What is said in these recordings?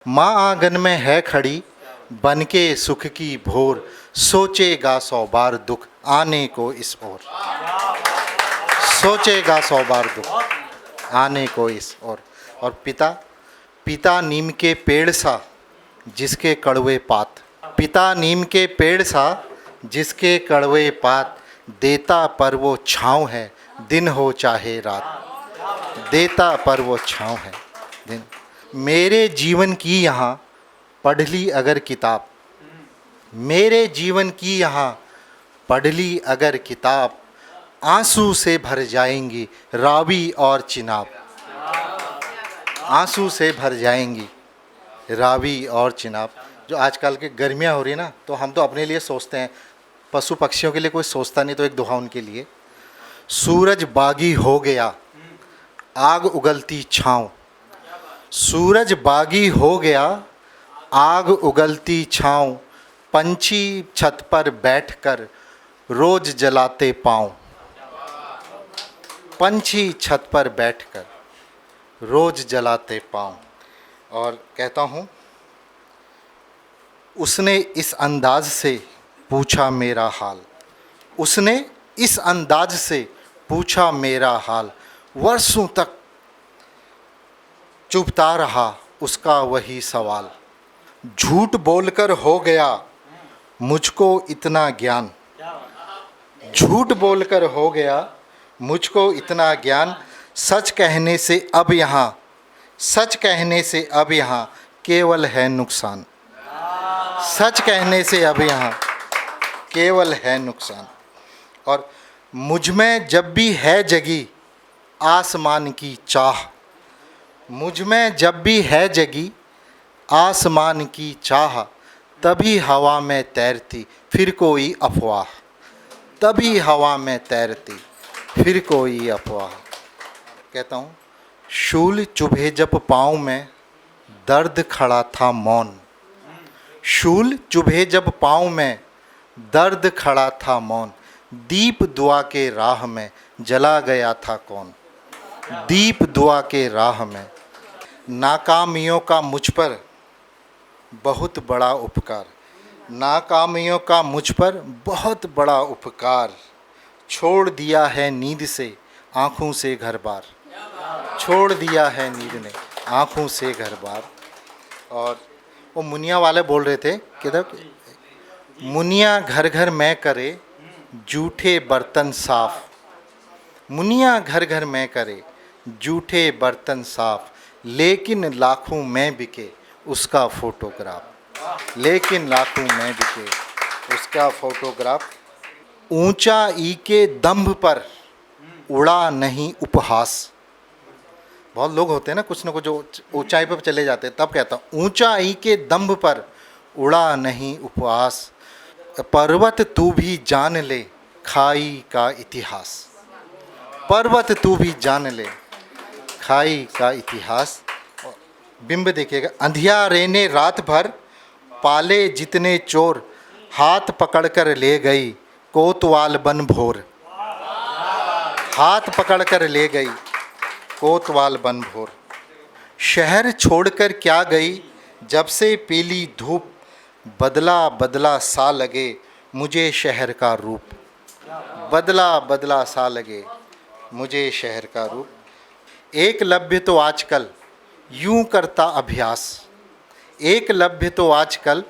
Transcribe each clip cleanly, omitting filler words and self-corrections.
माँ आंगन में है खड़ी बनके सुख की भोर, सोचेगा 100 बार दुख आने को इस ओर। सोचेगा 100 बार दुख आने को इस ओर। और पिता, पिता नीम के पेड़ सा जिसके कड़वे पात, पिता नीम के पेड़ सा जिसके कड़वे पात, देता पर वो छाँव है दिन हो चाहे रात, देता पर वो छाँव है दिन। मेरे जीवन की यहाँ पढ़ ली अगर किताब, मेरे जीवन की यहाँ पढ़ ली अगर किताब, आंसू से भर जाएंगी रावी और चिनाब, आंसू से भर जाएंगी रावी और चिनाब। जो आजकल के गर्मियाँ हो रही है ना, तो हम तो अपने लिए सोचते हैं, पशु पक्षियों के लिए कोई सोचता नहीं, तो एक दुआ उनके लिए। सूरज बागी हो गया आग उगलती छाँव, सूरज बागी हो गया आग उगलती छाँव, पंछी छत पर बैठकर रोज जलाते पाँव, पंछी छत पर बैठकर रोज जलाते पाँव। और कहता हूँ, उसने इस अंदाज से पूछा मेरा हाल, उसने इस अंदाज से पूछा मेरा हाल, वर्षों तक चुभता रहा उसका वही सवाल, झूठ बोलकर हो गया मुझको इतना ज्ञान, झूठ बोलकर हो गया मुझको इतना ज्ञान, सच कहने से अब यहाँ, सच कहने से अब यहाँ केवल है नुकसान, सच कहने से अब यहाँ केवल है नुकसान। और मुझ में जब भी है जगी आसमान की चाह, मुझ में जब भी है जगी आसमान की चाह, तभी हवा में तैरती फिर कोई अफवाह, तभी हवा में तैरती फिर कोई अफवाह। कहता हूँ, शूल चुभे जब पाँव में दर्द खड़ा था मौन, शूल चुभे जब पाँव में दर्द खड़ा था मौन, दीप दुआ के राह में जला गया था कौन, दीप दुआ के राह में। नाकामियों का मुझ पर बहुत बड़ा उपकार, नाकामियों का मुझ पर बहुत बड़ा उपकार, छोड़ दिया है नींद से आँखों से घर बार, छोड़ दिया है नींद ने आँखों से घर बार। और वो मुनिया वाले बोल रहे थे, किधर मुनिया घर घर में करे जूठे बर्तन साफ, मुनिया घर घर में करे जूठे बर्तन साफ, लेकिन लाखों में बिके उसका फोटोग्राफ, लेकिन लाखों में बिके उसका फोटोग्राफ। ऊंचाई के दंभ पर उड़ा नहीं उपहास, बहुत लोग होते हैं ना, कुछ न कुछ जो ऊंचाई पर चले जाते हैं, तब कहता हूँ ऊंचाई के दंभ पर उड़ा नहीं उपहास, पर्वत तू भी जान ले खाई का इतिहास, पर्वत तू भी जान ले खाई का इतिहास। बिंब देखिएगा, अंधियारे ने रात भर पाले जितने चोर, हाथ पकड़कर ले गई कोतवाल बन भोर, हाथ पकड़कर ले गई कोतवाल बन भोर। शहर छोड़कर क्या गई जब से पीली धूप, बदला बदला सा लगे मुझे शहर का रूप, बदला बदला सा लगे मुझे शहर का रूप। एकलव्य तो आजकल यूं करता अभ्यास, एकलव्य तो आजकल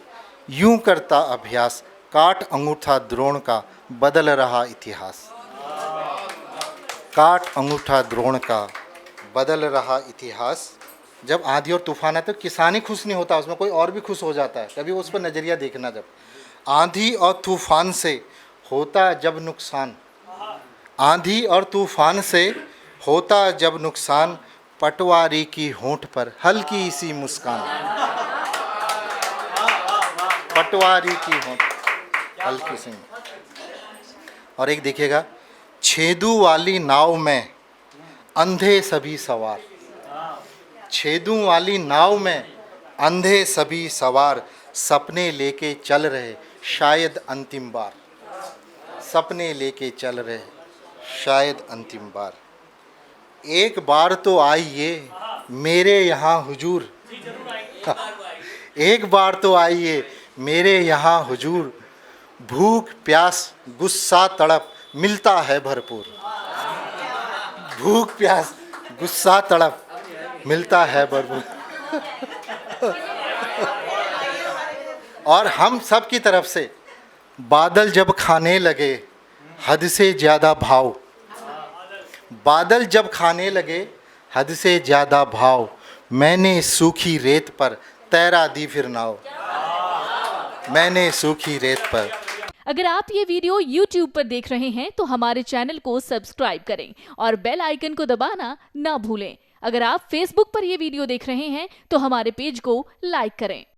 यूं करता अभ्यास, काट अंगूठा द्रोण का बदल रहा इतिहास, काट अंगूठा द्रोण का बदल रहा इतिहास। जब आंधी और तूफान है तो किसान ही खुश नहीं होता, उसमें कोई और भी खुश हो जाता है, कभी उस पर नज़रिया देखना। जब आंधी और तूफान से होता जब नुकसान, आंधी और तूफान से होता जब नुकसान, पटवारी की होंठ पर हल्की सी मुस्कान, पटवारी की होंठ हल्की सी। और एक देखिएगा, छेदू वाली नाव में अंधे सभी सवार, छेदू वाली नाव में अंधे सभी सवार, सपने लेके चल रहे शायद अंतिम बार, सपने लेके चल रहे शायद अंतिम बार। एक बार तो आइए मेरे यहाँ हुजूर, एक बार तो आइए मेरे यहाँ हुजूर, भूख प्यास गुस्सा तड़प मिलता है भरपूर। भूख प्यास गुस्सा तड़प मिलता है भरपूर। और हम सब की तरफ से बादल जब खाने लगे हद से ज़्यादा भाव, बादल जब खाने लगे हद से ज़्यादा भाव, मैंने सूखी रेत पर तैरा दी फिर नाव, मैंने सूखी रेत पर। अगर आप ये वीडियो YouTube पर देख रहे हैं तो हमारे चैनल को सब्सक्राइब करें और बेल आइकन को दबाना ना भूलें। अगर आप Facebook पर ये वीडियो देख रहे हैं तो हमारे पेज को लाइक करें।